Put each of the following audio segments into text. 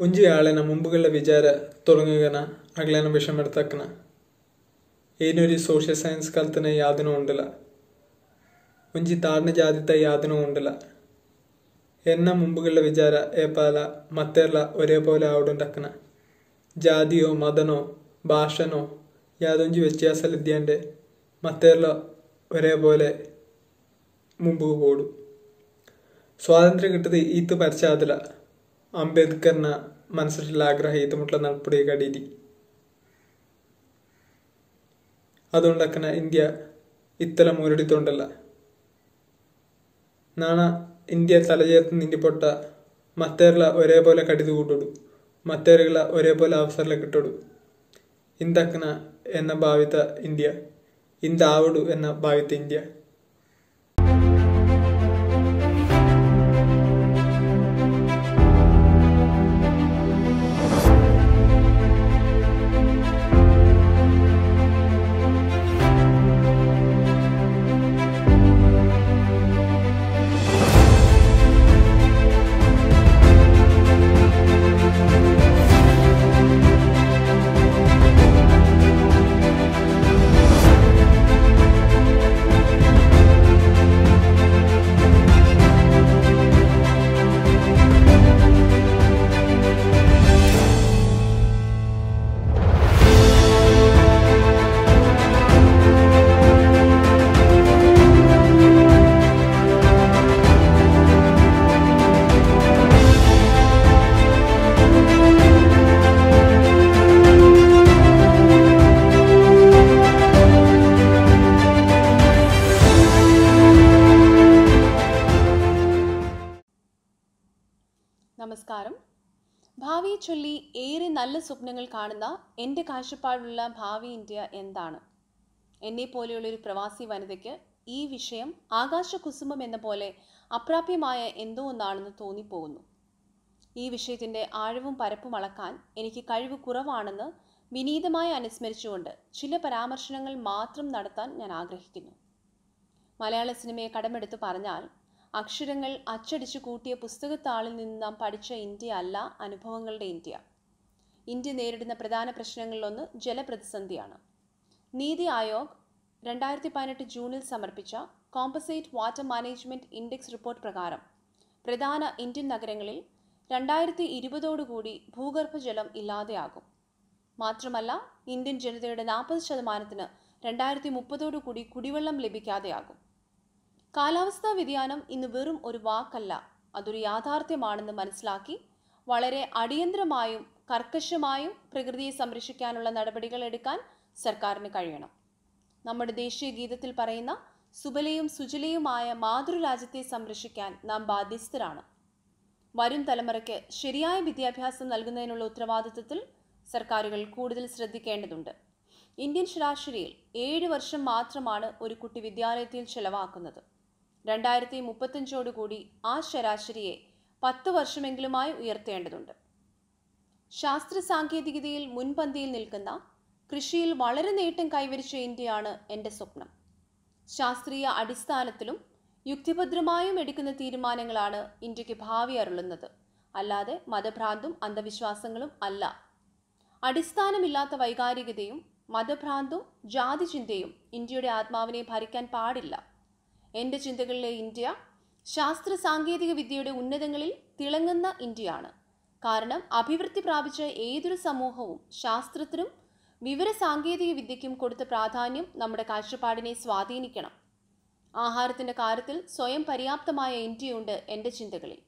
ಒಂಜಿ ಆಳೆನ ಮುಂಬುಗಳ ವಿಚಾರ ತೊಲಂಗನ ಅಗ್ಲನ ವಿಷಮೆಡ್ತಕ್ಕನ ಏನೊರಿ social science ಕಲ್ತನ ಯಾದನೂ ಉಂಡಲ ಒಂಜಿ ತಾಡ್ನ ಜಾತಿತ ಯಾದನೂ ಉಂಡಲ ಎನ್ನ ಮುಂಬುಗಳ ವಿಚಾರ ಏಪಾಲ ಮತ್ತೆಲ್ಲ ഒരേപോലെ ആവുടുണ്ടക്കന ജാതിയോ മതനോ ഭാഷനോ യാതൊഞ്ചി വ്യത്യാസമില്ലാണ്ട് മത്തെല്ല ഒരേപോലെ മുമ്പ് പോടും സ്വാതന്ത്ര്യം കിട്ടത് ഈത്ത് പരിച്ചാതില ಅಂಬೇಡ್ಕರ್ನ ಮನಸ್ಸಲ್ಲಿ ಆಗ್ರಹ ಈತ ಮುಟ್ಲ ನಡ್ಪುಡಿ ಕಡೀರಿ അതുകൊണ്ടക്കന ഇന്ത്യ ഇത്തരം മുരടിത്തോണ്ടല്ല നാണ ഇന്ത്യ തലചേർത്ത് നിന്നിപ്പൊട്ട മത്തേർല ഒരേപോലെ കടിതു കൂട്ടോടു മത്തേറുകള ഒരേപോലെ അവസരല കിട്ടോടു ഇന്ദക്കന എന്ന ഭാവിത ഇന്ത്യ ഇന്ദാവടു എന്ന ഭാവിത ഇന്ത്യ നമസ്കാരം. ഭാവിയെ ചൊല്ലി ഏറെ നല്ല സ്വപ്നങ്ങൾ കാണുന്ന എൻ്റെ കാഴ്ചപ്പാടുള്ള ഭാവി ഇന്ത്യ എന്താണ്? എന്നെപ്പോലെയുള്ളൊരു പ്രവാസി വനിതയ്ക്ക് ഈ വിഷയം ആകാശകുസുമം എന്ന പോലെ അപ്രാപ്യമായ എന്തോ ഒന്നാണെന്ന് തോന്നിപ്പോകുന്നു. ഈ വിഷയത്തിൻ്റെ ആഴവും പരപ്പും അളക്കാൻ എനിക്ക് കഴിവ് കുറവാണെന്ന് വിനീതമായി അനുസ്മരിച്ചുകൊണ്ട് ചില പരാമർശനങ്ങൾ മാത്രം നടത്താൻ ഞാൻ ആഗ്രഹിക്കുന്നു. മലയാള സിനിമയെ കടമെടുത്ത് പറഞ്ഞാൽ അക്ഷരങ്ങൾ അച്ചടിച്ചു കൂട്ടിയ പുസ്തകത്താളിൽ നിന്ന് നാം പഠിച്ച ഇന്ത്യ അല്ല അനുഭവങ്ങളുടെ ഇന്ത്യ. ഇന്ത്യ നേരിടുന്ന പ്രധാന പ്രശ്നങ്ങളിലൊന്ന് ജലപ്രതിസന്ധിയാണ്. നീതി ആയോഗ് 2018 ജൂണിൽ സമർപ്പിച്ച കോമ്പസേറ്റ് വാട്ടർ മാനേജ്മെൻറ്റ് ഇൻഡെക്സ് റിപ്പോർട്ട് പ്രകാരം പ്രധാന ഇന്ത്യൻ നഗരങ്ങളിൽ 2020 ഭൂഗർഭജലം ഇല്ലാതെയാകും. മാത്രമല്ല, ഇന്ത്യൻ ജനതയുടെ 40% 2030 കുടിവെള്ളം ലഭിക്കാതെയാകും. കാലാവസ്ഥാ വ്യതിയാനം ഇന്ന് വെറും ഒരു വാക്കല്ല, അതൊരു യാഥാർത്ഥ്യമാണെന്ന് മനസ്സിലാക്കി വളരെ അടിയന്തരമായും കർക്കശമായും പ്രകൃതിയെ സംരക്ഷിക്കാനുള്ള നടപടികൾ എടുക്കാൻ സർക്കാരിന് കഴിയണം. നമ്മുടെ ദേശീയ ഗീതത്തിൽ പറയുന്ന സുബലയും സുജലയുമായ മാതൃരാജ്യത്തെ സംരക്ഷിക്കാൻ നാം ബാധ്യസ്ഥരാണ്. വരും തലമുറയ്ക്ക് ശരിയായ വിദ്യാഭ്യാസം നൽകുന്നതിനുള്ള ഉത്തരവാദിത്വത്തിൽ സർക്കാരുകൾ കൂടുതൽ ശ്രദ്ധിക്കേണ്ടതുണ്ട്. ഇന്ത്യൻ ശരാശരിയിൽ 7 വർഷം മാത്രമാണ് ഒരു കുട്ടി വിദ്യാലയത്തിൽ ചെലവാക്കുന്നത്. 2035 ആ ശരാശരിയെ 10 വർഷമെങ്കിലുമായി ഉയർത്തേണ്ടതുണ്ട്. ശാസ്ത്ര സാങ്കേതികതയിൽ മുൻപന്തിയിൽ നിൽക്കുന്ന, കൃഷിയിൽ വളരെ നേട്ടം കൈവരിച്ച ഇന്ത്യയാണ് എൻ്റെ സ്വപ്നം. ശാസ്ത്രീയ അടിസ്ഥാനത്തിലും യുക്തിഭദ്രമായും എടുക്കുന്ന തീരുമാനങ്ങളാണ് ഇന്ത്യക്ക് ഭാവി അരുളുന്നത്, അല്ലാതെ മതഭ്രാന്തും അന്ധവിശ്വാസങ്ങളും അല്ല. അടിസ്ഥാനമില്ലാത്ത വൈകാരികതയും മതഭ്രാന്തും ജാതിചിന്തയും ഇന്ത്യയുടെ ആത്മാവിനെ ഭരിക്കാൻ പാടില്ല. എൻ്റെ ചിന്തകളിലെ ഇന്ത്യ ശാസ്ത്ര സാങ്കേതിക വിദ്യയുടെ ഉന്നതങ്ങളിൽ തിളങ്ങുന്ന ഇന്ത്യയാണ്. കാരണം അഭിവൃദ്ധി പ്രാപിച്ച ഏതൊരു സമൂഹവും ശാസ്ത്രത്തിനും വിവര സാങ്കേതിക വിദ്യയ്ക്കും കൊടുത്ത പ്രാധാന്യം നമ്മുടെ കാഴ്ചപ്പാടിനെ സ്വാധീനിക്കണം. ആഹാരത്തിൻ്റെ കാര്യത്തിൽ സ്വയം പര്യാപ്തമായ ഇന്ത്യയുണ്ട് എൻ്റെ ചിന്തകളിൽ.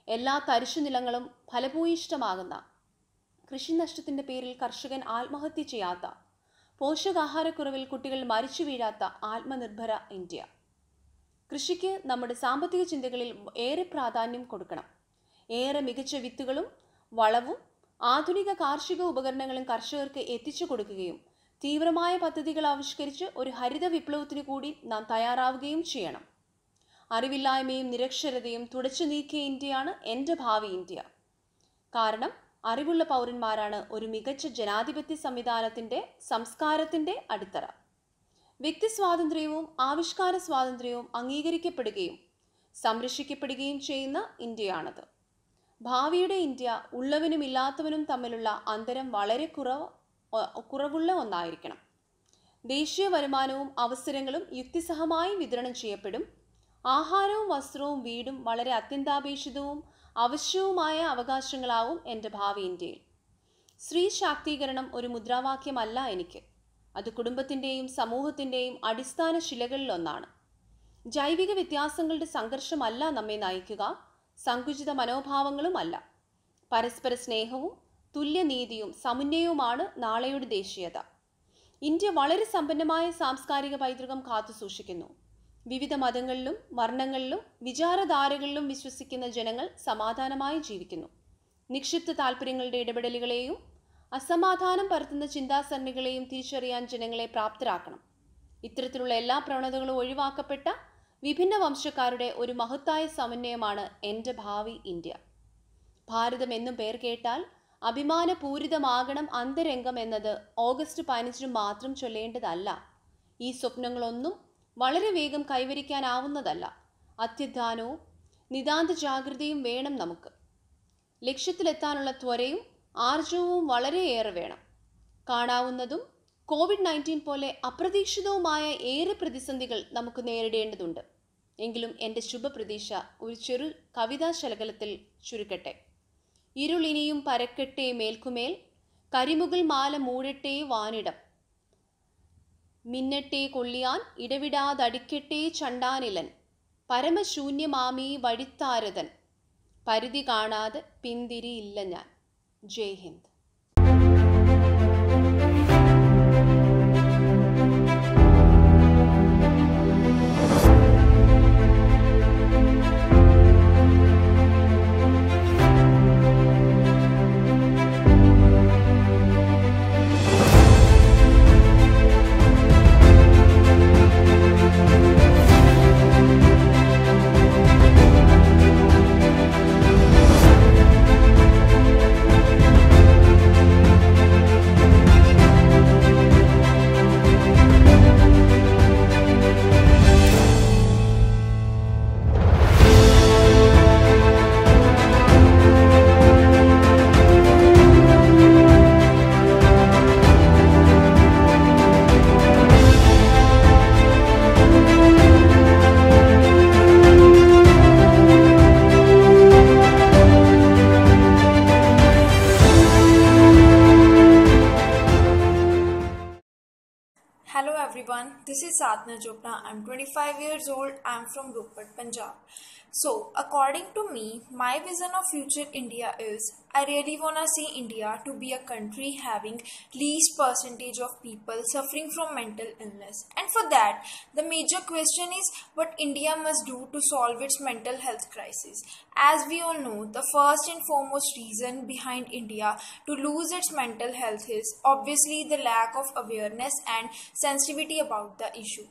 എല്ലാ തരിശുനിലങ്ങളും ഫലഭൂയിഷ്ടമാകുന്ന, കൃഷിനഷ്ടത്തിൻ്റെ പേരിൽ കർഷകൻ ആത്മഹത്യ ചെയ്യാത്ത, പോഷകാഹാരക്കുറവിൽ കുട്ടികൾ മരിച്ചു വീഴാത്ത ആത്മനിർഭര ഇന്ത്യ. കൃഷിക്ക് നമ്മുടെ സാമ്പത്തിക ചിന്തകളിൽ ഏറെ പ്രാധാന്യം കൊടുക്കണം. ഏറെ മികച്ച വിത്തുകളും വളവും ആധുനിക കാർഷിക ഉപകരണങ്ങളും കർഷകർക്ക് എത്തിച്ചു കൊടുക്കുകയും തീവ്രമായ പദ്ധതികൾ ആവിഷ്കരിച്ച് ഒരു ഹരിത വിപ്ലവത്തിനു കൂടി നാം തയ്യാറാവുകയും ചെയ്യണം. അറിവില്ലായ്മയും നിരക്ഷരതയും തുടച്ചു നീക്കിയ ഇന്ത്യയാണ് എൻ്റെ ഭാവി ഇന്ത്യ. കാരണം അറിവുള്ള പൗരന്മാരാണ് ഒരു മികച്ച ജനാധിപത്യ സംവിധാനത്തിൻ്റെ സംസ്കാരത്തിൻ്റെ അടിത്തറ. വ്യക്തി സ്വാതന്ത്ര്യവും ആവിഷ്കാര സ്വാതന്ത്ര്യവും അംഗീകരിക്കപ്പെടുകയും സംരക്ഷിക്കപ്പെടുകയും ചെയ്യുന്ന ഇന്ത്യയാണത്. ഭാവിയുടെ ഇന്ത്യ ഉള്ളവനും ഇല്ലാത്തവനും തമ്മിലുള്ള അന്തരം വളരെ കുറവുള്ള ഒന്നായിരിക്കണം. ദേശീയ വരുമാനവും അവസരങ്ങളും യുക്തിസഹമായി വിതരണം ചെയ്യപ്പെടും. ആഹാരവും വസ്ത്രവും വീടും വളരെ അത്യന്താപേക്ഷിതവും ആവശ്യവുമായ അവകാശങ്ങളാവും എൻ്റെ ഭാവി ഇന്ത്യയിൽ. സ്ത്രീ ശാക്തീകരണം ഒരു മുദ്രാവാക്യമല്ല എനിക്ക്. അത് കുടുംബത്തിൻ്റെയും സമൂഹത്തിൻ്റെയും അടിസ്ഥാന ശിലകളിലൊന്നാണ്. ജൈവിക വ്യത്യാസങ്ങളുടെ സംഘർഷമല്ല നമ്മെ നയിക്കുക, സങ്കുചിത മനോഭാവങ്ങളുമല്ല. പരസ്പര സ്നേഹവും തുല്യനീതിയും സമന്വയവുമാണ് നാളെയുടെ ദേശീയത. ഇന്ത്യ വളരെ സമ്പന്നമായ സാംസ്കാരിക പൈതൃകം കാത്തുസൂക്ഷിക്കുന്നു. വിവിധ മതങ്ങളിലും വർണ്ണങ്ങളിലും വിചാരധാരകളിലും വിശ്വസിക്കുന്ന ജനങ്ങൾ സമാധാനമായി ജീവിക്കുന്നു. നിക്ഷിപ്ത താൽപ്പര്യങ്ങളുടെ ഇടപെടലുകളെയും അസമാധാനം പരത്തുന്ന ചിന്താസരണികളെയും തിരിച്ചറിയാൻ ജനങ്ങളെ പ്രാപ്തരാക്കണം. ഇത്തരത്തിലുള്ള എല്ലാ പ്രവണതകളും ഒഴിവാക്കപ്പെട്ട വിഭിന്ന വംശക്കാരുടെ ഒരു മഹത്തായ സമന്വയമാണ് എൻ്റെ ഭാവി ഇന്ത്യ. ഭാരതം എന്നും പേർ കേട്ടാൽ അഭിമാനപൂരിതമാകണം അന്തരംഗം എന്നത് ഓഗസ്റ്റ് 15 മാത്രം ചൊല്ലേണ്ടതല്ല. ഈ സ്വപ്നങ്ങളൊന്നും വളരെ വേഗം കൈവരിക്കാനാവുന്നതല്ല. അത്യധ്വാനവും നിതാന്ത ജാഗ്രതയും വേണം നമുക്ക്. ലക്ഷ്യത്തിലെത്താനുള്ള ത്വരയും ആർജവവും വളരെയേറെ വേണം. കാണാവുന്നതും COVID-19 പോലെ അപ്രതീക്ഷിതവുമായ ഏറെ പ്രതിസന്ധികൾ നമുക്ക് നേരിടേണ്ടതുണ്ട്. എങ്കിലും എൻ്റെ ശുഭപ്രതീക്ഷ ഒരു ചെറു കവിതാശകലത്തിൽ ചുരുക്കട്ടെ. ഇരുളിനിയും പരക്കട്ടെ മേൽക്കുമേൽ, കരിമുകിൽ മാല മൂടട്ടെ വാനിടം, മിന്നട്ടെ കൊള്ളിയാൻ ഇടവിടാതടിക്കട്ടെ ചണ്ടാനിലൻ, പരമശൂന്യമാമീ വഴിത്താരതൻ, പരിധി കാണാതെ പിന്തിരിയില്ല ഞാൻ. ജയ് Hind. Hello everyone, this is Sadhna Chopra. I'm 25 years old. I'm from Ropar, Punjab. So, according to me, my vision of future India is I really want to see India to be a country having least percentage of people suffering from mental illness. And for that, the major question is what India must do to solve its mental health crisis. As we all know, the first and foremost reason behind India to lose its mental health is obviously the lack of awareness and sensitivity about the issue.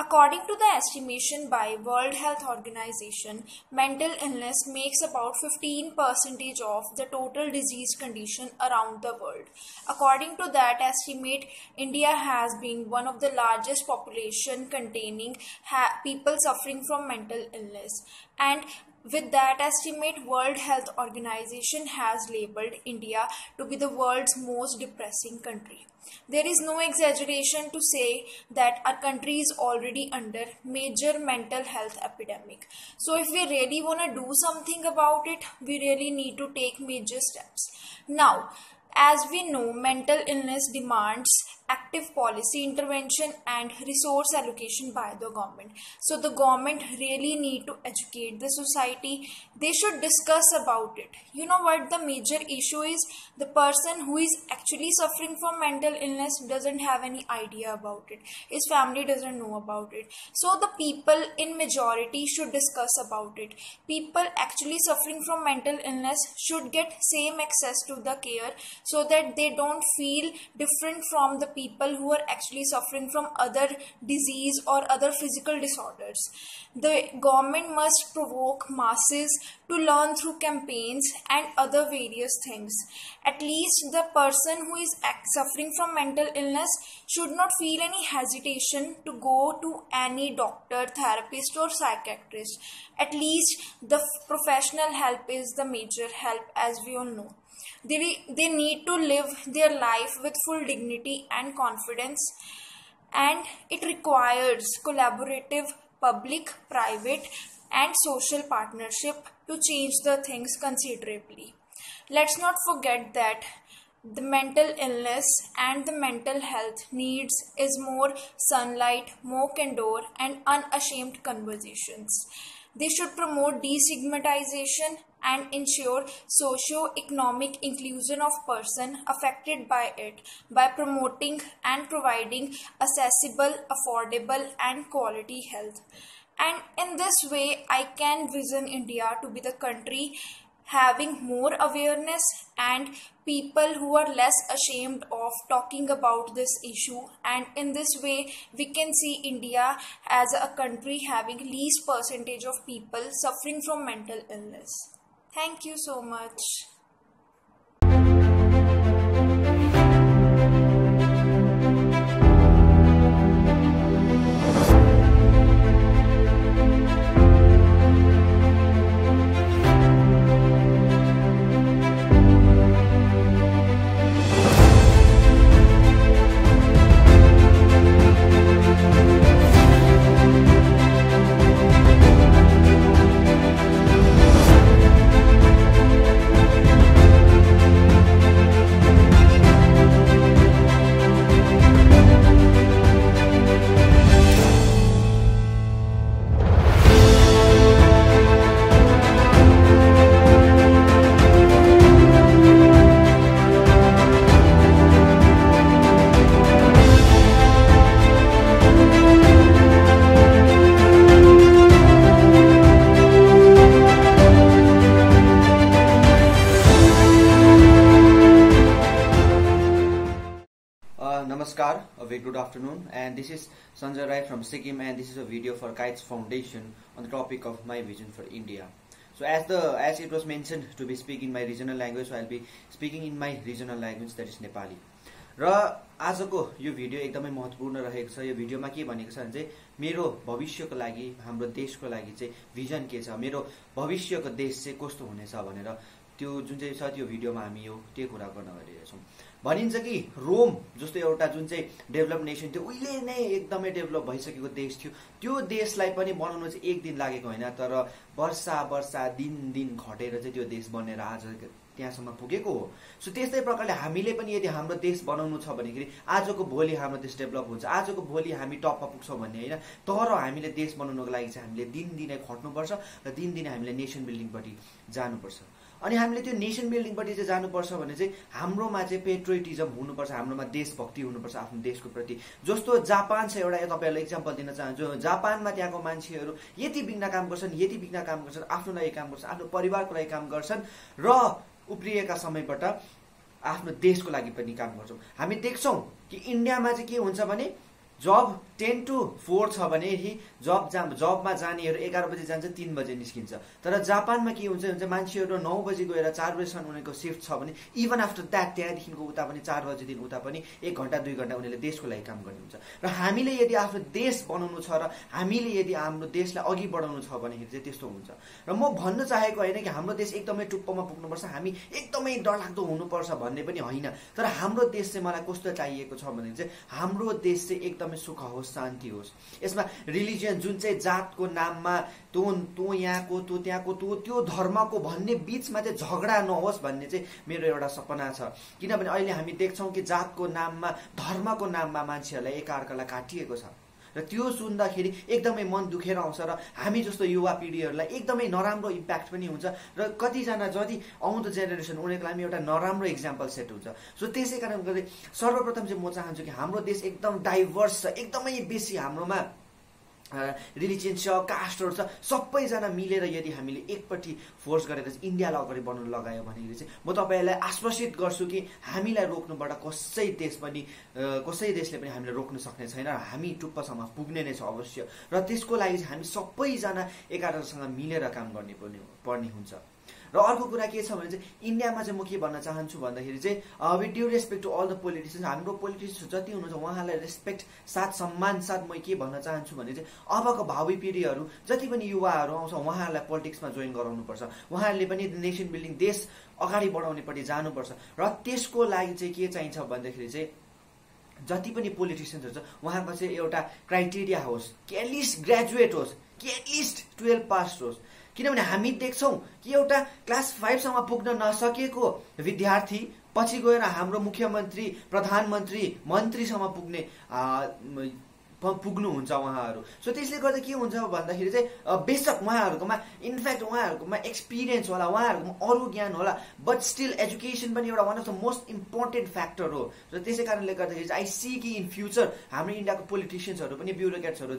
According to the estimation by World Health Organization, mental illness makes about 15% of the total disease condition around the world. According to that estimate, India has been one of the largest population containing people suffering from mental illness. And with that estimate, World Health Organization has labeled India to be the world's most depressing country. There is no exaggeration to say that our country is already under major mental health epidemic. So if we really want to do something about it, we really need to take major steps. Now, as we know, mental illness demands active policy intervention and resource allocation by the government. So the government really need to educate the society. They should discuss about it. You know what the major issue is? The person who is actually suffering from mental illness doesn't have any idea about it. His family doesn't know about it. So the people in majority should discuss about it. People actually suffering from mental illness should get same access to the care so that they don't feel different from the people who are actually suffering from other disease or other physical disorders. The government must provoke masses to learn through campaigns and other various things. At least the person who is suffering from mental illness should not feel any hesitation to go to any doctor, therapist or psychiatrist. At least the professional help is the major help, as we all know. They need to live their life with full dignity and confidence, and it requires collaborative public, private and social partnership to change the things considerably. Let's not forget that the mental illness and the mental health needs is more sunlight, more candor and unashamed conversations. They should promote destigmatization and ensure socio-economic inclusion of person affected by it by promoting and providing accessible, affordable and quality health. And in this way, I can vision India to be the country having more awareness and people who are less ashamed of talking about this issue, and in this way we can see India as a country having least percentage of people suffering from mental illness. Thank you so much. Namaskar, a very good afternoon, and this is Sanjay Rai from Sikkim, and this is a video for Kites Foundation on the topic of my vision for India. So as it was mentioned to be speaking my regional language, so I'll be speaking in my regional language, that is Nepali. र आजको यो video एकदमै महत्त्वपूर्ण रहेको छ। यो भिडियोमा के भनेको छ भने चाहिँ मेरो भविष्यको लागि, हाम्रो देशको लागि चाहिँ भिजन के छ, मेरो भविष्यको देश चाहिँ कस्तो हुनेछ भनेर त्यो जुन चाहिँ छ त्यो भिडियोमा हामी त्यो कुरा गर्न गइरहेछौँ। भनिन्छ कि रोम जस्तो एउटा जुन चाहिँ डेभलप नेसन थियो, उहिले नै एकदमै डेभलप भइसकेको देश थियो, त्यो देशलाई पनि बनाउन चाहिँ एक दिन लागेको होइन, तर वर्ष दिन खटेर चाहिँ त्यो देश बनेर आज त्यहाँसम्म पुगेको हो। सो त्यस्तै प्रकारले हामीले पनि यदि हाम्रो देश बनाउनु छ भनेखेरि आजको भोलि हाम्रो देश डेभलप हुन्छ, आजको भोलि हामी टपमा पुग्छौँ भन्ने होइन, तर हामीले देश बनाउनको लागि चाहिँ हामीले दिनदिनै खट्नुपर्छ र दिनदिनै हामीले नेसन बिल्डिङपट्टि जानुपर्छ। अनि हामीले त्यो नेसन बिल्डिङपट्टि चाहिँ जानुपर्छ भने चाहिँ हाम्रोमा चाहिँ पेट्रियोटिजम हुनुपर्छ, हाम्रोमा देशभक्ति हुनुपर्छ आफ्नो देशको प्रति। जस्तो जापान छ एउटा, तपाईँहरूलाई इक्जाम्पल दिन चाहन्छु। जापानमा त्यहाँको मान्छेहरू यति बिघ्न काम गर्छन्, आफ्नो लागि काम गर्छन्, आफ्नो परिवारको लागि काम गर्छन् र उप्रिएका समयबाट आफ्नो देशको लागि पनि काम गर्छौँ। हामी देख्छौँ कि इन्डियामा चाहिँ के हुन्छ भने जब 10 to 4 छ भने जबमा जानेहरू 11 बजे जान्छ, 3 बजे निस्किन्छ। तर जापानमा के हुन्छ मान्छेहरू 9 बजे गएर 4 बजेसम्म उनीहरूको शिफ्ट छ भने इभन आफ्टर द्याट त्यहाँदेखिको उता पनि 4 बजेदेखि उता पनि 1 घण्टा 2 घण्टा उनीहरूले देशको लागि काम गर्ने हुन्छ। र हामीले यदि आफ्नो देश बनाउनु छ र हामीले यदि हाम्रो देशलाई अघि बढाउनु छ भनेखेरि चाहिँ त्यस्तो हुन्छ। र म भन्न चाहेको होइन कि हाम्रो देश एकदमै टुप्पोमा पुग्नुपर्छ, हामी एकदमै डरलाग्दो हुनुपर्छ भन्ने पनि होइन, तर हाम्रो देश चाहिँ मलाई कस्तो चाहिएको छ भने चाहिँ हाम्रो देश चाहिँ एकदमै सुख होस्, शान्ति होस्। यसमा रिलिजियन जुन चाहिँ जातको नाममा तँ यहाँको तँ त्यहाँको त्यो धर्मको भन्ने बीचमा चाहिँ झगडा नहोस् भन्ने चाहिँ मेरो एउटा सपना छ। किनभने अहिले हामी देख्छौँ कि जातको नाममा, धर्मको नाममा मान्छेहरूलाई एकाअर्कालाई काटिएको छ र त्यो सुन्दाखेरि एकदमै मन दुखेर आउँछ र हामी जस्तो युवा पिँढीहरूलाई एकदमै नराम्रो इम्प्याक्ट पनि हुन्छ र कतिजना जति आउँदो जेनेरेसन उनीहरूको लागि एउटा नराम्रो इक्जाम्पल सेट हुन्छ। सो त्यसै कारण गर्दै सर्वप्रथम चाहिँ म चाहन्छु कि हाम्रो देश एकदम डाइभर्स छ, एकदमै बेसी हाम्रोमा रिलिजियन छ, कास्टहरू छ, सबैजना मिलेर यदि हामीले एकपट्टि फोर्स गरेर चाहिँ इन्डियालाई अगाडि बढ्न लगायो भनेदेखि चाहिँ म तपाईँहरूलाई आश्वासित गर्छु कि हामीलाई रोक्नुबाट कसै देशले पनि हामीलाई रोक्न सक्ने छैन। हामी टुप्पासम्म पुग्ने नै छ अवश्य, र त्यसको लागि चाहिँ हामी सबैजना एकअर्कासँग मिलेर काम पर्ने हुन्छ। र अर्को कुरा के छ भने चाहिँ इन्डियामा चाहिँ म के भन्न चाहन्छु भन्दाखेरि चाहिँ with due respect to all the politicians, हाम्रो पोलिटिसियन्स जति हुनुहुन्छ उहाँलाई रेस्पेक्ट साथ सम्मान साथ म के भन्न चाहन्छु भने चाहिँ अबको भावी पिँढीहरू जति पनि युवाहरू आउँछ उहाँहरूलाई पोलिटिक्समा जोइन गराउनुपर्छ। उहाँहरूले पनि नेसन बिल्डिङ, देश अगाडि बढाउनेपट्टि जानुपर्छ। र त्यसको लागि चाहिँ के चाहिन्छ भन्दाखेरि चाहिँ जति पनि पोलिटिसियन्सहरू छ उहाँको चाहिँ एउटा क्राइटेरिया होस् कि एटलिस्ट ग्रेजुएट होस्, कि एटलिस्ट 12 पास होस्। किनभने हामी देख्छौँ कि एउटा क्लास 5 सम्म पुग्न नसकेको विद्यार्थी पछि गएर हाम्रो मुख्यमन्त्री, प्रधानमन्त्री, मन्त्रीसम्म पुग्नुहुन्छ उहाँहरू। सो त्यसले गर्दा के हुन्छ भन्दाखेरि चाहिँ बेसक उहाँहरूकोमा एक्सपिरियन्स होला, उहाँहरूकोमा अरू ज्ञान होला, बट स्टिल एजुकेसन पनि एउटा one of the most important factor हो। र त्यसै कारणले गर्दाखेरि चाहिँ आई सी कि इन फ्युचर हाम्रो इन्डियाको पोलिटिसियन्सहरू पनि, ब्युरोक्रेट्सहरू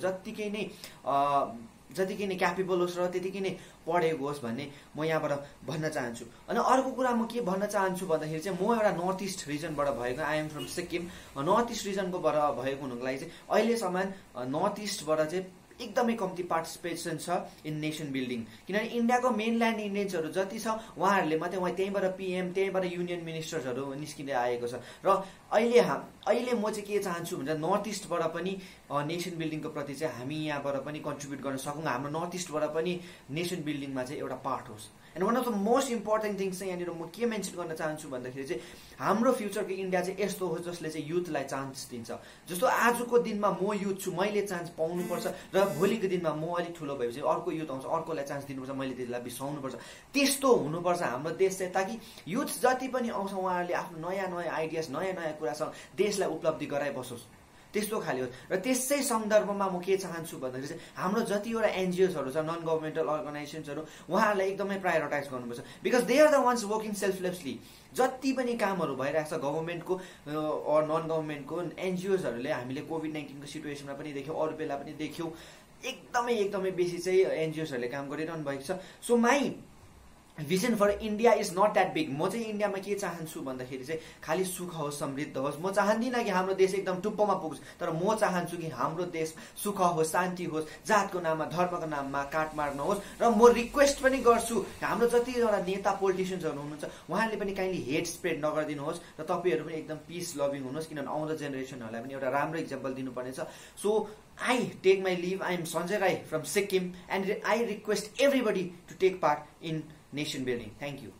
जत्तिकै नै क्यापेबल होस् र त्यतिकै नै पढेको होस् भन्ने म यहाँबाट भन्न चाहन्छु। अनि अर्को कुरा म के भन्न चाहन्छु भन्दाखेरि चाहिँ म एउटा नर्थ इस्ट रिजनबाट भएको, I am from Sikkim. North east रिजनकोबाट भएको हुनुको लागि चाहिँ अहिलेसम्म नर्थ इस्टबाट चाहिँ एकदमै कम्ती पार्टिसिपेसन छ इन नेसन बिल्डिङ। किनभने इन्डियाको मेनल्यान्ड इन्डियन्सहरू जति छ उहाँहरूले मात्रै त्यहीँबाट पिएम, त्यहीँबाट युनियन मिनिस्टर्सहरू निस्किँदै आएको छ। र अहिले म चाहिँ के चाहन्छु भने नर्थ इस्टबाट पनि नेसन बिल्डिङको प्रति चाहिँ हामी यहाँबाट पनि कन्ट्रिब्युट गर्न सकौँ, हाम्रो नर्थ इस्टबाट पनि नेसन बिल्डिङमा चाहिँ एउटा पार्ट होस्। And one of the most important things चाहिँ यहाँनिर म के मेन्सन गर्न चाहन्छु भन्दाखेरि चाहिँ हाम्रो फ्युचरको इन्डिया चाहिँ यस्तो होस् जसले चाहिँ युथलाई चान्स दिन्छ। जस्तो आजको दिनमा म युथ छु, मैले चान्स पाउनुपर्छ, र भोलिको दिनमा म अलिक ठुलो भएपछि अर्को युथ आउँछ, अर्कोलाई चान्स दिनुपर्छ, मैले त्यसलाई बिसाउनुपर्छ। त्यस्तो हुनुपर्छ हाम्रो देश चाहिँ, ताकि युथ जति पनि आउँछ उहाँहरूले आफ्नो नयाँ नयाँ आइडियाज, नयाँ नयाँ कुरासँग देशलाई उपलब्धि गराइबसोस्, त्यस्तो खाले होस्। र त्यसै सन्दर्भमा म के चाहन्छु भन्दाखेरि चाहिँ हाम्रो जतिवटा एनजिओसहरू छ, नन गभर्मेन्टल अर्गनाइजेसन्सहरू, उहाँहरूलाई एकदमै प्रायोरिटाइज गर्नुपर्छ। Because they are the ones working selflessly. जति पनि कामहरू भइरहेको छ गभर्मेन्टको नन गभर्मेन्टको एनजिओसहरूले, हामीले कोभिड-19को सिचुएसनमा पनि देख्यौँ, अरू बेला पनि देख्यौँ, एकदमै बेसी चाहिँ एनजिओसहरूले काम गरिरहनु भएको छ। So my vision for India is not that big. म चाहिँ इन्डियामा के चाहन्छु भन्दाखेरि चाहिँ खालि सुख होस्, समृद्ध होस्। म चाहन्दिनँ कि हाम्रो देश एकदम टुप्पोमा पुग्छ, तर म चाहन्छु कि हाम्रो देश सुख होस्, शान्ति होस्, जातको नाममा, धर्मको नाममा काटमार नहोस्। र म रिक्वेस्ट पनि गर्छु हाम्रो जतिवटा नेता पोलिटिसियन्सहरू हुनुहुन्छ उहाँहरूले पनि काइन्डली हेट स्प्रेड नगरिदिनुहोस्, र तपाईँहरू पनि एकदम पिस लभिङ हुनुहोस्, किनभने आउँदो जेनेरेसनहरूलाई पनि एउटा राम्रो इक्जाम्पल दिनुपर्नेछ। So I take my leave. I am Sanjay Rai from Sikkim, and I request everybody to take part in nation building. Thank you.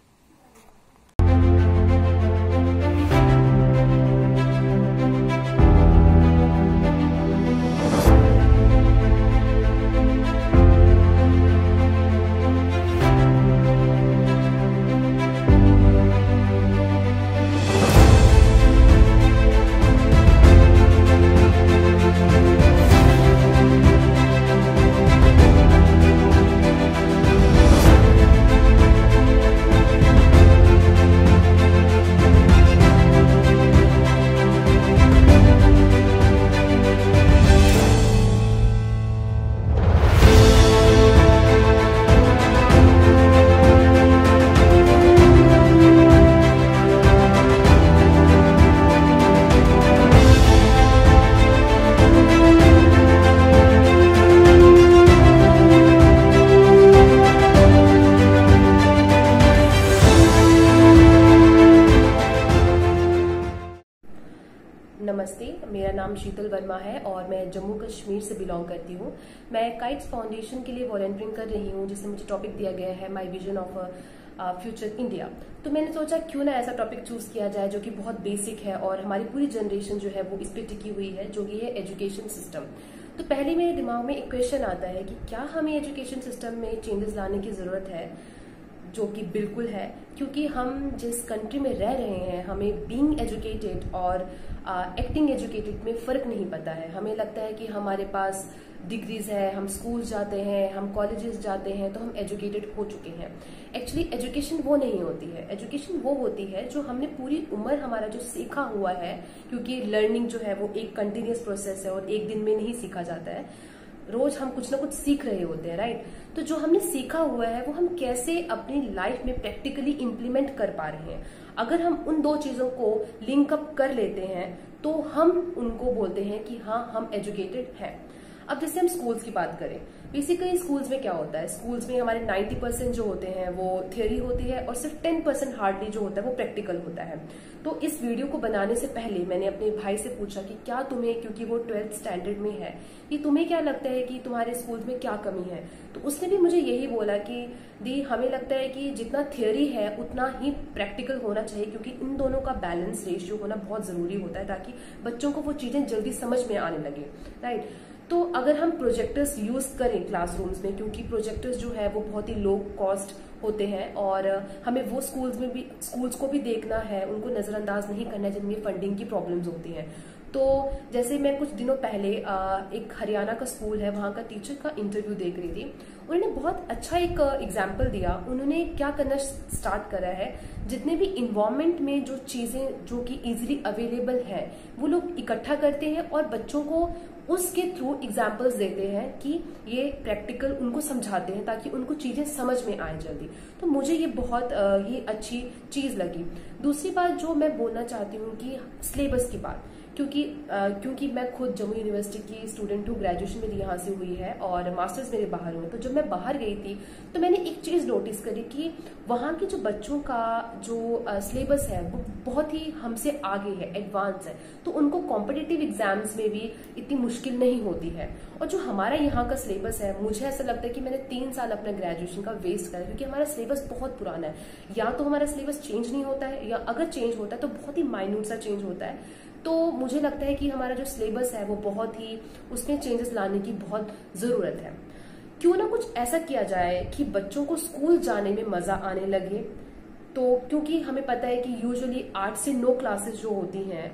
नमस्ते, मेरा नाम शीतल वर्मा है और मैं जम्मू कश्मीर से बिलोंग करती हूँ। मैं काइट्स फाउंडेशन के लिए वॉलंटियरिंग कर रही हूँ, जिसमें मुझे टॉपिक दिया गया है my vision of future India. तो मैंने सोचा क्यों ना ऐसा टॉपिक चूज किया जाए जो कि बहुत बेसिक है और हमारी पूरी जनरेशन जो है वो इस पे टिकी हुई है, जो कि है एजुकेशन सिस्टम। तो पहले मेरे दिमाग में एक क्वेश्चन आता है कि क्या हमें एजुकेशन सिस्टम में चेंजेस लाने की जरूरत है, जो कि बिल्कुल है, क्योंकि हम जिस कंट्री में रह रहे हैं हमें बीइंग एजुकेटेड और एक्टिंग एजुकेटेड में फ़र्क नहीं पता है। हमें लगता है कि हमारे पास डिग्रीज है, हम स्कूल जाते हैं, हम कॉलेजेस जाते हैं, तो हम एजुकेटेड हो चुके हैं। एक्चुअली एजुकेशन वो नहीं होती है। एजुकेशन वो होती है जो हमने पूरी उम्र हमारा जो सीखा हुआ है, क्योंकि लर्निंग जो है वो एक कंटिन्यूस प्रोसेस है और एक दिन में नहीं सीखा जाता है। रोज हम कुछ ना कुछ सीख रहे होते हैं, राइट। तो जो हमने सीखा हुआ है वो हम कैसे अपनी लाइफ में प्रैक्टिकली इम्प्लीमेंट कर पा रहे हैं। अगर हम उन दो चीजों को लिंक अप कर लेते हैं तो हम उनको बोलते हैं कि हाँ, हम एजुकेटेड हैं। अब जैसे हम स्कूल्स की बात करें, बेसिकली स्कूल्स में क्या होता है, स्कूल्स में हमारे 90% जो होते हैं वो थियोरी होती है और सिर्फ 10% हार्डली जो होता है वो प्रैक्टिकल होता है। तो इस वीडियो को बनाने से पहले मैंने अपने भाई से पूछा कि क्या तुम्हें, क्योंकि वो 12th स्टैंडर्ड में है, कि तुम्हें क्या लगता है कि तुम्हारे स्कूल में क्या कमी है। तो उसने भी मुझे यही बोला कि दी, हमें लगता है कि जितना थियोरी है उतना ही प्रैक्टिकल होना चाहिए, क्योंकि इन दोनों का बैलेंस रेशियो होना बहुत जरूरी होता है ताकि बच्चों को वो चीजें जल्दी समझ में आने लगे, राइट। तो अगर हम प्रोजेक्टर्स यूज करें क्लासरूम्स में, क्योंकि प्रोजेक्टर्स जो है वो बहुत ही लो कॉस्ट होते हैं और हमें वो स्कूल्स को भी देखना है, उनको नजरअंदाज नहीं करना है जिनमें फंडिंग की प्रॉब्लम्स होती हैं। तो जैसे मैं कुछ दिनों पहले एक हरियाणा का स्कूल है, वहां का टीचर का इंटरव्यू देख रही थी। उन्होंने बहुत अच्छा एक एग्जाम्पल दिया। उन्होंने क्या करना स्टार्ट करा है, जितने भी इन्वायरमेंट में जो चीजें जो कि इजीली अवेलेबल है वो लोग इकट्ठा करते हैं और बच्चों को उसके थ्रू एग्जाम्पल्स देते हैं कि ये प्रैक्टिकल उनको समझाते हैं ताकि उनको चीजें समझ में आए जल्दी। तो मुझे ये बहुत ही अच्छी चीज लगी। दूसरी बात जो मैं बोलना चाहती हूँ कि सिलेबस की बात, क्योंकि मैं खुद जम्मू यूनिवर्सिटी की स्टूडेंट हूँ, ग्रेजुएशन मेरी यहाँ से हुई है और मास्टर्स मेरे बाहर हुए। तो जब मैं बाहर गई थी तो मैंने एक चीज नोटिस करी कि वहाँ के जो बच्चों का जो सिलेबस है वो बहुत ही हमसे आगे है, एडवांस है। तो उनको कॉम्पिटिटिव एग्जाम्स में भी इतनी मुश्किल नहीं होती है। और जो हमारा यहाँ का सिलेबस है, मुझे ऐसा लगता है कि मैंने 3 साल अपना ग्रेजुएशन का वेस्ट करा, क्योंकि हमारा सिलेबस बहुत पुराना है। या तो हमारा सिलेबस चेंज नहीं होता है, या अगर चेंज होता है तो बहुत ही माइन्यूट सा चेंज होता है। तो मुझे लगता है कि हमारा जो सिलेबस है वो बहुत ही, उसमें चेंजेस लाने की बहुत जरूरत है। क्यों ना कुछ ऐसा किया जाए कि बच्चों को स्कूल जाने में मजा आने लगे। तो क्योंकि हमें पता है कि यूजुअली 8 से 9 क्लासेस जो होती हैं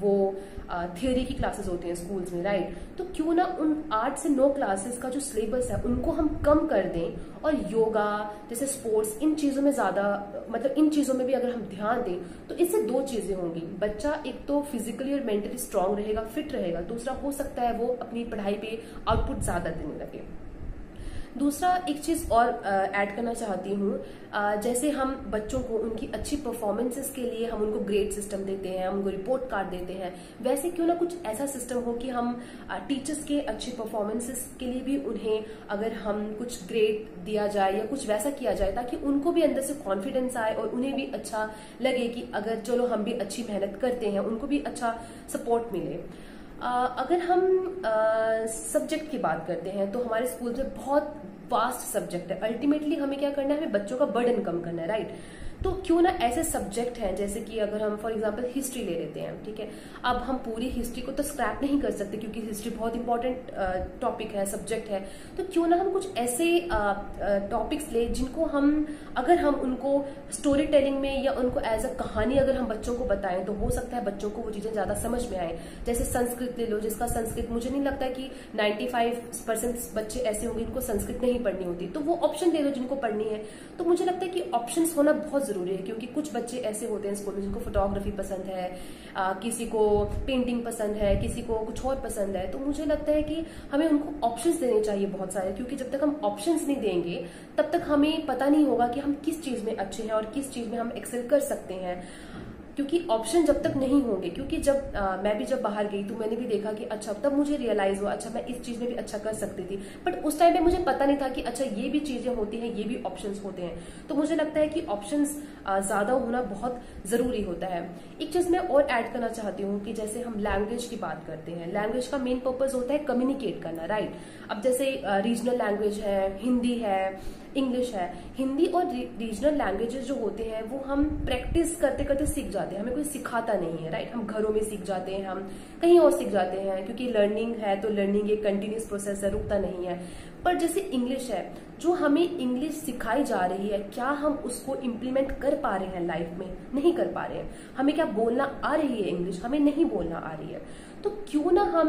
वो थियोरी की क्लासेस होती हैं स्कूल्स में, राइट। तो क्यों ना उन 8 से 9 क्लासेस का जो सिलेबस है उनको हम कम कर दें और योगा जैसे स्पोर्ट्स, इन चीजों में ज्यादा, मतलब इन चीजों में भी अगर हम ध्यान दें तो इससे 2 चीजें होंगी। बच्चा एक तो फिजिकली और मेंटली स्ट्रांग रहेगा, फिट रहेगा। दूसरा हो सकता है वो अपनी पढ़ाई पे आउटपुट ज्यादा देने लगे। दूसरा एक चीज और ऐड करना चाहती हूँ, जैसे हम बच्चों को उनकी अच्छी परफॉर्मेंसेस के लिए हम उनको ग्रेड सिस्टम देते हैं, हम उनको रिपोर्ट कार्ड देते हैं, वैसे क्यों ना कुछ ऐसा सिस्टम हो कि हम टीचर्स के अच्छी परफॉर्मेंसेस के लिए भी उन्हें अगर हम कुछ ग्रेड दिया जाए या कुछ वैसा किया जाए ताकि उनको भी अंदर से कॉन्फिडेंस आए और उन्हें भी अच्छा लगे कि अगर चलो हम भी अच्छी मेहनत करते हैं, उनको भी अच्छा सपोर्ट मिले। अगर हम सब्जेक्ट की बात करते हैं तो हमारे स्कूल में बहुत वास्ट सब्जेक्ट है। अल्टीमेटली हमें क्या करना है, हमें बच्चों का बर्डन कम करना है, राइट। तो क्यों ना ऐसे सब्जेक्ट हैं, जैसे कि अगर हम फॉर एग्जांपल हिस्ट्री ले लेते हैं, ठीक है। अब हम पूरी हिस्ट्री को तो स्क्रैप नहीं कर सकते क्योंकि हिस्ट्री बहुत इंपॉर्टेंट टॉपिक है, सब्जेक्ट है। तो क्यों ना हम कुछ ऐसे टॉपिक्स ले जिनको हम, अगर हम उनको स्टोरी टेलिंग में या उनको एज अ कहानी अगर हम बच्चों को बताएं तो हो सकता है बच्चों को वो चीजें ज्यादा समझ में आए। जैसे संस्कृत ले लो, जिसका संस्कृत मुझे नहीं लगता कि 95% बच्चे ऐसे होंगे जिनको संस्कृत नहीं पढ़नी होती, तो वो ऑप्शन दे दो जिनको पढ़नी है। तो मुझे लगता है कि ऑप्शन होना बहुत जरूरी है, क्योंकि कुछ बच्चे ऐसे होते हैं स्कूल में जिनको फोटोग्राफी पसंद है, किसी को पेंटिंग पसंद है, किसी को कुछ और पसंद है। तो मुझे लगता है कि हमें उनको ऑप्शंस देने चाहिए बहुत सारे, क्योंकि जब तक हम ऑप्शंस नहीं देंगे तब तक हमें पता नहीं होगा कि हम किस चीज में अच्छे हैं और किस चीज में हम एक्सेल कर सकते हैं। क्योंकि ऑप्शन जब तक नहीं होंगे, क्योंकि जब मैं भी जब बाहर गई तो मैंने भी देखा कि अच्छा, तब मुझे रियलाइज हुआ अच्छा मैं इस चीज में भी अच्छा कर सकती थी, बट उस टाइम पे मुझे पता नहीं था कि अच्छा ये भी चीजें होती हैं, ये भी ऑप्शंस होते हैं। तो मुझे लगता है कि ऑप्शंस ज्यादा होना बहुत जरूरी होता है। एक चीज मैं और ऐड करना चाहती हूँ कि जैसे हम लैंग्वेज की बात करते हैं, लैंग्वेज का मेन पर्पज होता है कम्युनिकेट करना, राइट। अब जैसे रीजनल लैंग्वेज है, हिंदी है, इंग्लिश है। हिंदी और रीजनल लैंग्वेजेस जो होते हैं वो हम प्रैक्टिस करते करते सीख जाते हैं, हमें कोई सिखाता नहीं है, राइट। हम घरों में सीख जाते हैं, हम कहीं और सीख जाते हैं, क्योंकि लर्निंग है तो लर्निंग एक कंटिन्यूस प्रोसेस है, रुकता नहीं है। पर जैसे इंग्लिश है, जो हमें इंग्लिश सिखाई जा रही है, क्या हम उसको इम्प्लीमेंट कर पा रहे हैं लाइफ में? नहीं कर पा रहे हैं। हमें क्या बोलना आ रही है इंग्लिश? हमें नहीं बोलना आ रही है। तो क्यों ना हम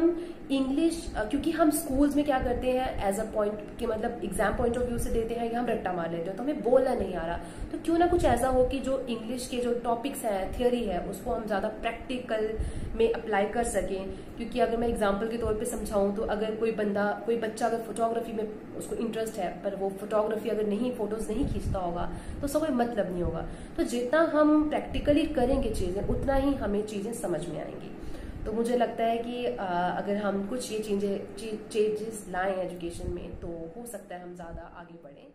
इंग्लिश, क्योंकि हम स्कूल्स में क्या करते हैं एज अ पॉइंट के मतलब एग्जाम पॉइंट ऑफ व्यू से देते हैं कि हम रट्टा मार लेते हैं, तो हमें बोलना नहीं आ रहा। तो क्यों ना कुछ ऐसा हो कि जो इंग्लिश के जो टॉपिक्स हैं, थियोरी है, उसको हम ज़्यादा प्रैक्टिकल में अप्लाई कर सकें। क्योंकि अगर मैं एग्जांपल के तौर पे समझाऊं तो अगर कोई बच्चा अगर फोटोग्राफी में उसको इंटरेस्ट है पर वो फोटोग्राफी अगर फोटोज नहीं खींचता होगा तो उसका कोई मतलब नहीं होगा। तो जितना हम प्रैक्टिकली करेंगे चीज़ें उतना ही हमें चीज़ें समझ में आएंगी। तो मुझे लगता है कि अगर हम कुछ ये चेंजेस लाएं एजुकेशन में तो हो सकता है हम ज़्यादा आगे बढ़ें।